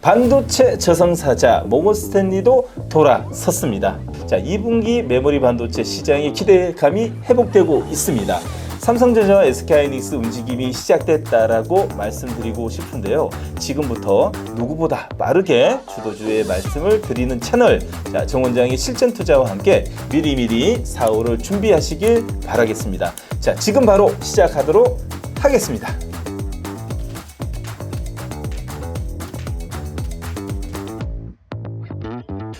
반도체 저승사자 모건 스탠리도 돌아섰습니다. 자, 2분기 메모리 반도체 시장의 기대감이 회복되고 있습니다. 삼성전자와 SK하이닉스 움직임이 시작됐다라고 말씀드리고 싶은데요. 지금부터 누구보다 빠르게 주도주의 말씀을 드리는 채널, 자, 정 원장의 실전 투자와 함께 미리미리 사고를 준비하시길 바라겠습니다. 자, 지금 바로 시작하도록 하겠습니다.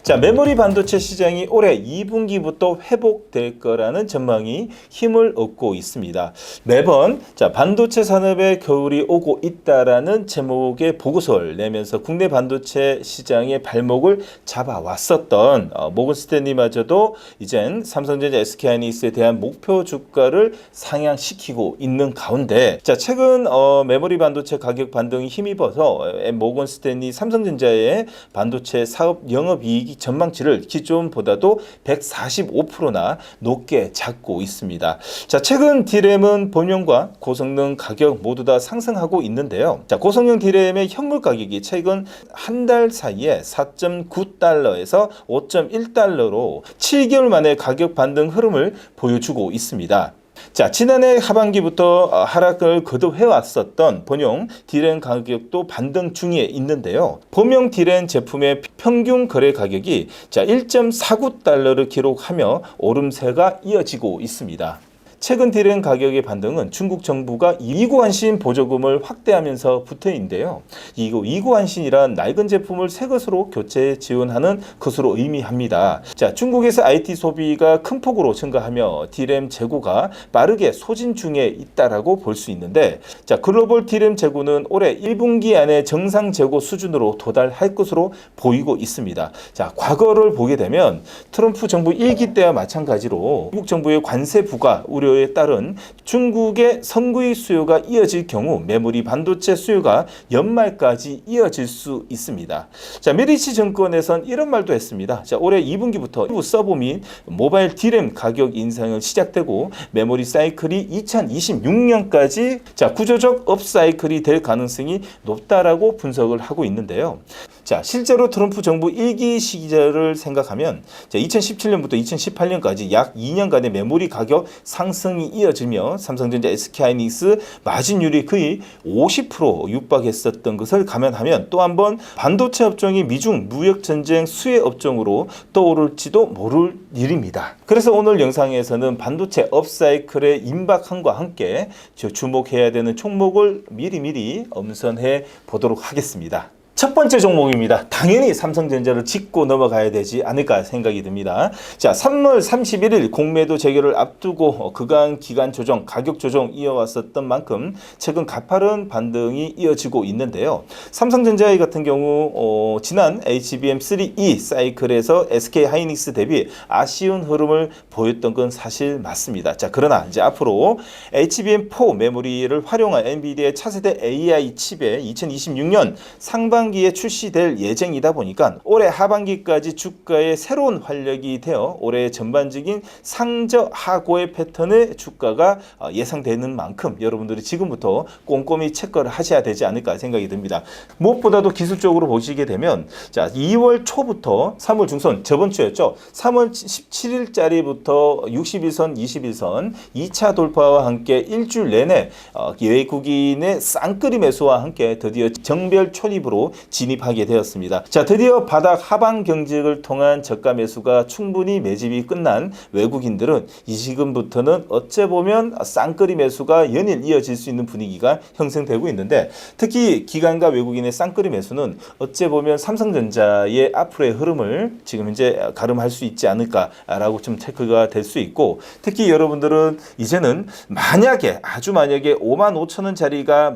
자, 메모리 반도체 시장이 올해 2분기부터 회복될 거라는 전망이 힘을 얻고 있습니다. 매번 반도체 산업의 겨울이 오고 있다라는 제목의 보고서를 내면서 국내 반도체 시장의 발목을 잡아왔었던 모건 스탠리마저도 이젠 삼성전자, SK하이닉스에 대한 목표 주가를 상향시키고 있는 가운데, 최근 메모리 반도체 가격 반등이 힘입어서 모건 스탠리 삼성전자의 반도체 사업 영업이익이 전망치를 기존보다도 145%나 높게 잡고 있습니다. 자, 최근 D램은 본용과 고성능 가격 모두 다 상승하고 있는데요. 자, 고성능 D램의 현물 가격이 최근 한 달 사이에 4.9달러에서 5.1달러로 7개월 만에 가격 반등 흐름을 보여주고 있습니다. 자, 지난해 하반기부터 하락을 거듭해왔었던 본용 D램 가격도 반등 중에 있는데요. 본용 D램 제품의 평균 거래 가격이 1.49달러를 기록하며 오름세가 이어지고 있습니다. 최근 D램 가격의 반등은 중국 정부가 이구환신 보조금을 확대하면서 부터인데요. 이구환신이란 낡은 제품을 새 것으로 교체 지원하는 것으로 의미합니다. 자, 중국에서 IT 소비가 큰 폭으로 증가하며 D램 재고가 빠르게 소진 중에 있다라고 볼 수 있는데, 자, 글로벌 D램 재고는 올해 1분기 안에 정상 재고 수준으로 도달할 것으로 보이고 있습니다. 자, 과거를 보게 되면 트럼프 정부 1기 때와 마찬가지로 미국 정부의 관세 부과 우려에 따른 중국의 선구의 수요가 이어질 경우 메모리 반도체 수요가 연말까지 이어질 수 있습니다. 자, 메리츠 증권에선 이런 말도 했습니다. 자, 올해 2분기부터 일부 서버 및 모바일 D램 가격 인상을 시작되고 메모리 사이클이 2026년까지 구조적 업사이클이 될 가능성이 높다라고 분석을 하고 있는데요. 자, 실제로 트럼프 정부 1기 시절을 생각하면 2017년부터 2018년까지 약 2년간의 메모리 가격 상승이 이어지며 삼성전자, SK하이닉스 마진율이 거의 50% 육박했었던 것을 감안하면 또 한 번 반도체 업종이 미중 무역전쟁 수혜 업종으로 떠오를지도 모를 일입니다. 그래서 오늘 영상에서는 반도체 업사이클의 임박함과 함께 주목해야 되는 종목을 미리미리 엄선해 보도록 하겠습니다. 첫 번째 종목입니다. 당연히 삼성전자를 짚고 넘어가야 되지 않을까 생각이 듭니다. 자, 3월 31일 공매도 재결을 앞두고 그간 기간 조정, 가격 조정 이어왔었던 만큼 최근 가파른 반등이 이어지고 있는데요. 삼성전자 같은 경우 지난 HBM3E 사이클에서 SK하이닉스 대비 아쉬운 흐름을 보였던 건 사실 맞습니다. 자, 그러나 이제 앞으로 HBM4 메모리를 활용한 엔비디아의 차세대 AI 칩에 2026년 상반기에 출시될 예정이다 보니까 올해 하반기까지 주가에 새로운 활력이 되어 올해 전반적인 상저하고의 패턴의 주가가 예상되는 만큼 여러분들이 지금부터 꼼꼼히 체크를 하셔야 되지 않을까 생각이 듭니다. 무엇보다도 기술적으로 보시게 되면 2월 초부터 3월 중순, 저번 주였죠. 3월 17일짜리부터 60일선, 21선 2차 돌파와 함께 일주일 내내 외국인의 쌍끌이 매수와 함께 드디어 정별 초입으로 진입하게 되었습니다. 자, 드디어 바닥 하방 경직을 통한 저가 매수가 충분히 매집이 끝난 외국인들은 이 지금부터는 어째 보면 쌍끌이 매수가 연일 이어질 수 있는 분위기가 형성되고 있는데, 특히 기관과 외국인의 쌍끌이 매수는 어째 보면 삼성전자의 앞으로의 흐름을 지금 현재 가름할 수 있지 않을까라고 좀 체크가 될 수 있고, 특히 여러분들은 이제는 만약에 55,000원 자리가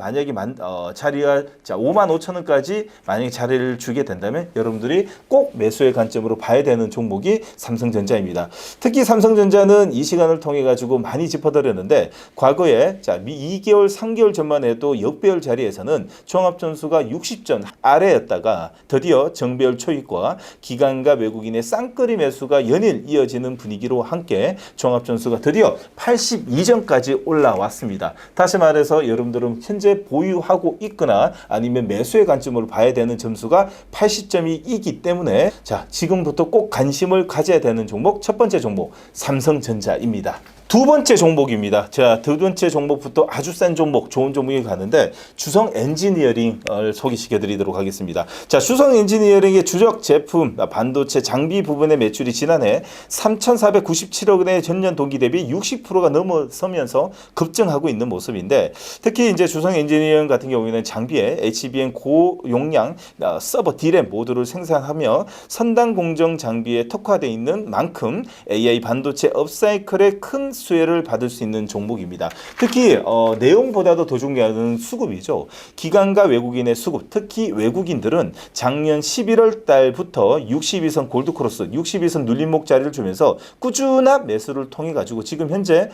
자리가 55,000원까지 만약에 자리를 주게 된다면 여러분들이 꼭 매수의 관점으로 봐야 되는 종목이 삼성전자입니다. 특히 삼성전자는 이 시간을 통해 가지고 많이 짚어드렸는데, 과거에 2개월, 3개월 전만 해도 역배열 자리에서는 종합전수가 60전 아래였다가 드디어 정배열 초입과 기관과 외국인의 쌍끌이 매수가 연일 이어지는 분위기로 함께 종합전수가 드디어 82전까지 올라왔습니다. 다시 말해서 여러분들은 현재 보유하고 있거나 아니면 매수의 관점으로 봐야 봐야 되는 점수가 80점이기 때문에 자, 지금부터 꼭 관심을 가져야 되는 종목 첫 번째 종목 삼성전자입니다. 두 번째 종목입니다. 자, 두 번째 종목부터 아주 싼 종목, 좋은 종목이 가는데 주성 엔지니어링을 소개시켜 드리도록 하겠습니다. 자, 주성 엔지니어링의 주력 제품 반도체 장비 부분의 매출이 지난해 3,497억 원의 전년 동기 대비 60%가 넘어서면서 급증하고 있는 모습인데 특히 이제 주성 엔지니어링 같은 경우에는 장비에 HBM 고용량 서버 D램 모듈을 생산하며 선단 공정 장비에 특화되어 있는 만큼 AI 반도체 업사이클의 큰 수혜를 받을 수 있는 종목입니다. 특히 내용보다도 더 중요한 수급이죠. 기관과 외국인의 수급, 특히 외국인들은 작년 11월 달부터 62선 골드크로스, 62선 눌림목 자리를 주면서 꾸준한 매수를 통해 가지고 지금 현재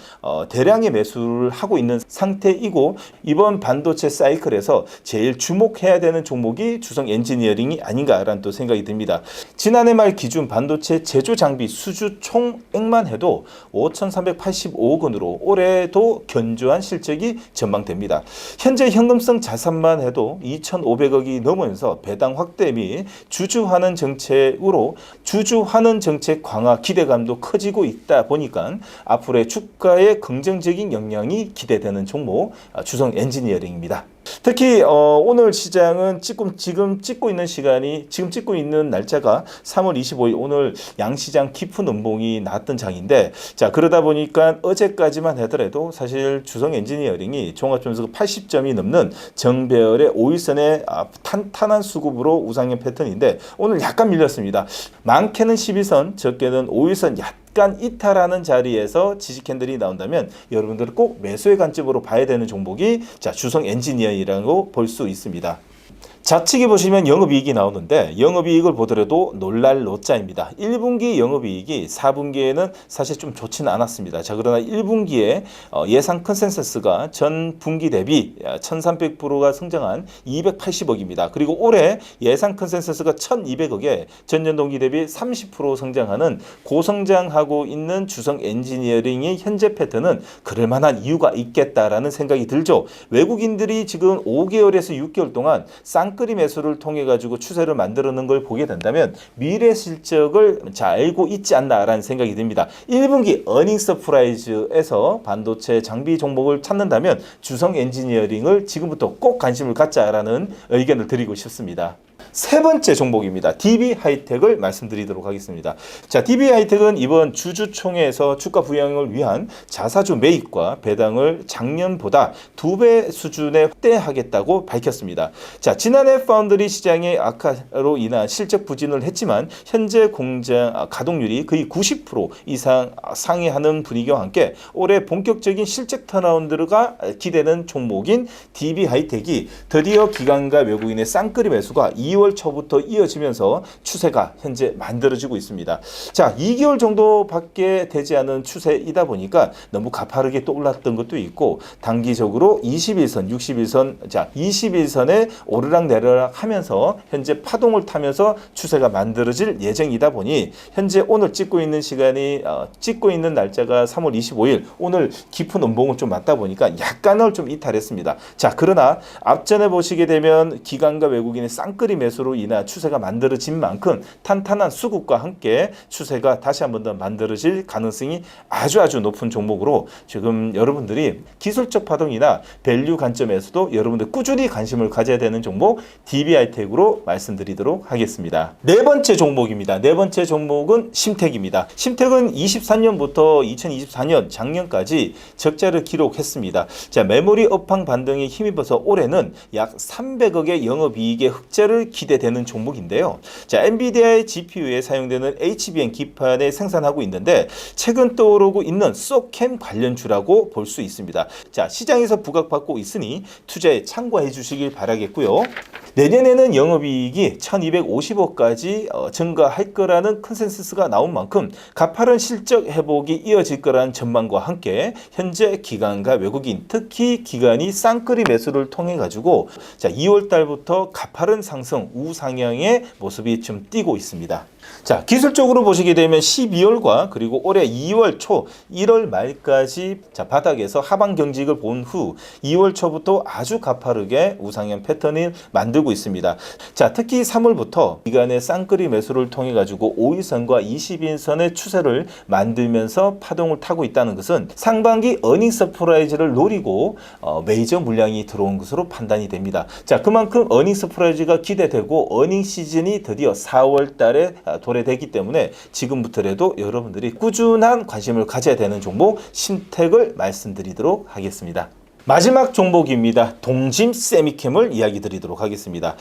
대량의 매수를 하고 있는 상태이고 이번 반도체 사이클에서 제일 주목해야 되는 종목이 주성 엔지니어링이 아닌가라는 또 생각이 듭니다. 지난해 말 기준 반도체 제조 장비 수주 총액만 해도 5,385억 원으로 올해도 견조한 실적이 전망됩니다. 현재 현금성 자산만 해도 2,500억이 넘으면서 배당 확대 및 주주환원 정책으로 주주환원 정책 강화 기대감도 커지고 있다 보니까 앞으로의 주가에 긍정적인 영향이 기대되는 종목 주성 엔지니어링입니다. 특히 오늘 시장은 지금 찍고 있는 날짜가 3월 25일 오늘 양시장 깊은 음봉이 나왔던 장인데 자 그러다 보니까 어제까지만 하더라도 사실 주성 엔지니어링이 종합점수가 80점이 넘는 정배열의 5일선의 탄탄한 수급으로 우상향 패턴인데 오늘 약간 밀렸습니다. 많게는 12선 적게는 5일선 약간 이탈하는 자리에서 지지 캔들이 나온다면 여러분들은 꼭 매수의 관점으로 봐야 되는 종목이 자 주성 엔지니어링이라고 볼 수 있습니다. 좌측에 보시면 영업이익이 나오는데 영업이익을 보더라도 놀랄 노자입니다. 1분기 영업이익이 4분기에는 사실 좀 좋지는 않았습니다. 자 그러나 1분기에 예상 컨센서스가 전 분기 대비 1300%가 성장한 280억입니다. 그리고 올해 예상 컨센서스가 1200억에 전년 동기 대비 30% 성장하는 고성장하고 있는 주성 엔지니어링의 현재 패턴은 그럴 만한 이유가 있겠다라는 생각이 들죠. 외국인들이 지금 5개월에서 6개월 동안 쌍끌이 매수를 통해 가지고 추세를 만들어낸 걸 보게 된다면 미래 실적을 잘 알고 있지 않나라는 생각이 듭니다. 1분기 어닝 서프라이즈에서 반도체 장비 종목을 찾는다면 주성 엔지니어링을 지금부터 꼭 관심을 갖자라는 의견을 드리고 싶습니다. 세 번째 종목입니다. DB하이텍을 말씀드리도록 하겠습니다. 자, DB하이텍은 이번 주주총회에서 주가 부양을 위한 자사주 매입과 배당을 작년보다 2배 수준에 확대하겠다고 밝혔습니다. 자, 지난해 파운드리 시장의 악화로 인한 실적 부진을 했지만 현재 공장 가동률이 거의 90% 이상 상회하는 분위기와 함께 올해 본격적인 실적 턴어라운드가 기대되는 종목인 DB하이텍이 드디어 기관과 외국인의 쌍끌이 매수가 2월 초부터 이어지면서 추세가 현재 만들어지고 있습니다. 자, 2개월 정도밖에 되지 않은 추세이다 보니까 너무 가파르게 또 올랐던 것도 있고 단기적으로 21선, 61선, 자 21선에 오르락 내리락 하면서 현재 파동을 타면서 추세가 만들어질 예정이다 보니 현재 오늘 찍고 있는 날짜가 3월 25일 오늘 깊은 음봉을 좀 맞다 보니까 약간을 좀 이탈했습니다. 자, 그러나 앞전에 보시게 되면 기관과 외국인의 쌍끌이 매수로 인한 추세가 만들어진 만큼 탄탄한 수급과 함께 추세가 다시 한 번 더 만들어질 가능성이 아주 높은 종목으로 지금 여러분들이 기술적 파동이나 밸류 관점에서도 여러분들 꾸준히 관심을 가져야 되는 종목 DB하이텍으로 말씀드리도록 하겠습니다. 네 번째 종목입니다. 네 번째 종목은 심텍입니다. 심텍은 23년부터 2024년 작년까지 적자를 기록했습니다. 자, 메모리 업황 반등에 힘입어서 올해는 약 300억의 영업이익의 흑자를 기대되는 종목인데요. 자, 엔비디아의 GPU에 사용되는 HBM 기판에 생산하고 있는데 최근 떠오르고 있는 소캠 관련주라고 볼 수 있습니다. 자, 시장에서 부각받고 있으니 투자에 참고해 주시길 바라겠고요. 내년에는 영업이익이 1250억까지 증가할 거라는 컨센서스가 나온 만큼 가파른 실적 회복이 이어질 거라는 전망과 함께 현재 기관과 외국인 특히 기관이 쌍끌이 매수를 통해 가지고 자 2월 달부터 가파른 상승 파동 우상향의 모습이 좀 띄고 있습니다. 자, 기술적으로 보시게 되면 12월과 그리고 올해 2월 초, 1월 말까지 자, 바닥에서 하방 경직을 본 후 2월 초부터 아주 가파르게 우상향 패턴을 만들고 있습니다. 자, 특히 3월부터 기간의 쌍끌이 매수를 통해 가지고 5일선과 20일선의 추세를 만들면서 파동을 타고 있다는 것은 상반기 어닝 서프라이즈를 노리고 메이저 물량이 들어온 것으로 판단이 됩니다. 자, 그만큼 어닝 서프라이즈가 기대되고 어닝 시즌이 드디어 4월 달에 도래되기 때문에 지금부터라도 여러분들이 꾸준한 관심을 가져야 되는 종목 신택을 말씀드리도록 하겠습니다. 마지막 종목입니다. 동진 세미캠을 이야기 드리도록 하겠습니다.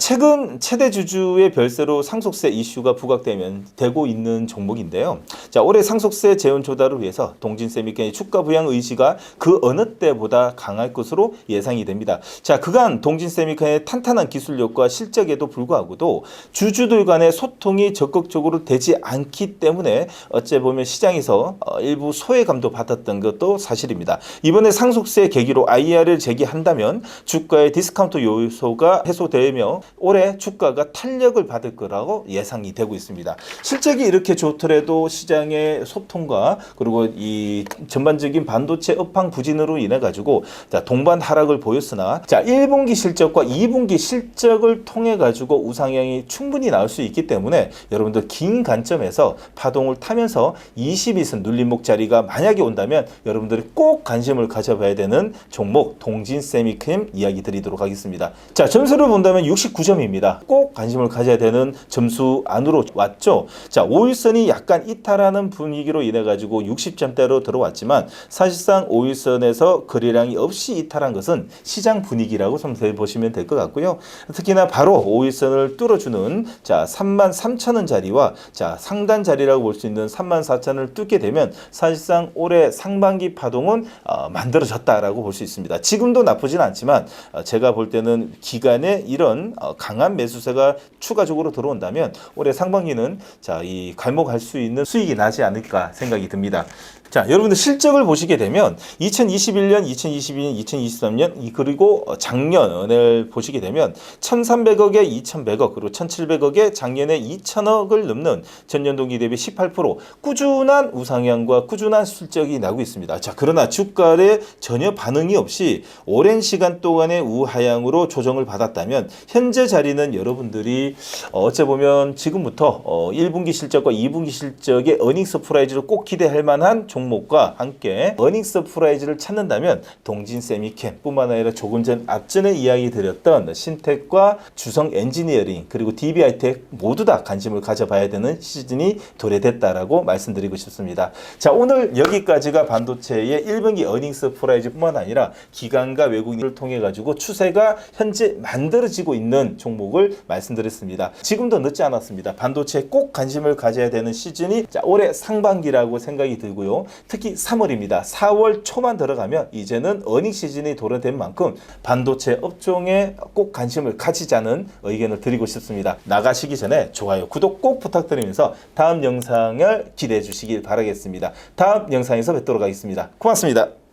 최근 최대 주주의 별세로 상속세 이슈가 부각되고 있는 종목인데요. 자, 올해 상속세 재원 조달을 위해서 동진 세미캠의 주가 부양 의지가 그 어느 때보다 강할 것으로 예상이 됩니다. 자, 그간 동진 세미캠의 탄탄한 기술력과 실적에도 불구하고도 주주들 간의 소통이 적극적으로 되지 않기 때문에 어째 보면 시장에서 일부 소외감도 받았던 것도 사실입니다. 이번에 상속세 계기로 IR을 제기한다면 주가의 디스카운트 요소가 해소되며 올해 주가가 탄력을 받을 거라고 예상이 되고 있습니다. 실적이 이렇게 좋더라도 시장의 소통과 그리고 이 전반적인 반도체 업황 부진으로 인해 가지고 동반 하락을 보였으나 1분기 실적과 2분기 실적을 통해 가지고 우상향이 충분히 나올 수 있기 때문에 여러분들 긴 관점에서 파동을 타면서 22선 눌림목 자리가 만약에 온다면 여러분들이 꼭 관심을 가져봐야 되는 종목 동진 세미캠 이야기 드리도록 하겠습니다. 자, 점수를 본다면 69점입니다. 꼭 관심을 가져야 되는 점수 안으로 왔죠. 자, 5일선이 약간 이탈하는 분위기로 인해 가지고 60점대로 들어왔지만 사실상 5일선에서 거래량이 없이 이탈한 것은 시장 분위기라고 좀 보시면 될 것 같고요. 특히나 바로 5일선을 뚫어주는 33,000원 자리와 상단 자리라고 볼 수 있는 34,000원을 뚫게 되면 사실상 올해 상반기 파동은 만들어졌다라고 볼 수 있습니다. 지금도 나쁘진 않지만 제가 볼 때는 기간에 이런 강한 매수세가 추가적으로 들어온다면 올해 상반기는 이 갈목할 수 있는 수익이 나지 않을까 생각이 듭니다. 자, 여러분들 실적을 보시게 되면 2021년, 2022년, 2023년 그리고 작년을 보시게 되면 1,300억에 2,100억 그리고 1,700억에 작년에 2,000억을 넘는 전년동기 대비 18% 꾸준한 우상향과 꾸준한 실적이 나고 있습니다. 자, 그러나 주가에 전혀 반응이 없이 오랜 시간 동안의 우하향으로 조정을 받았다면 현재 자리는 여러분들이 어째 보면 지금부터 1분기 실적과 2분기 실적의 어닝 서프라이즈를 꼭 기대할 만한 종목과 함께 어닝 서프라이즈를 찾는다면 동진 세미캠 뿐만 아니라 조금 전 앞전에 이야기 드렸던 신텍과 주성 엔지니어링 그리고 DB하이텍 모두 다 관심을 가져봐야 되는 시즌이 도래됐다라고 말씀드리고 싶습니다. 자, 오늘 여기까지가 반도체의 1분기 어닝 서프라이즈 뿐만 아니라 기관과 외국인을 통해 가지고 추세가 현재 만들어지고 있는 종목을 말씀드렸습니다. 지금도 늦지 않았습니다. 반도체에 꼭 관심을 가져야 되는 시즌이 올해 상반기라고 생각이 들고요. 특히 3월입니다. 4월 초만 들어가면 이제는 어닝 시즌이 도래된 만큼 반도체 업종에 꼭 관심을 가지자는 의견을 드리고 싶습니다. 나가시기 전에 좋아요, 구독 꼭 부탁드리면서 다음 영상을 기대해 주시길 바라겠습니다. 다음 영상에서 뵙도록 하겠습니다. 고맙습니다.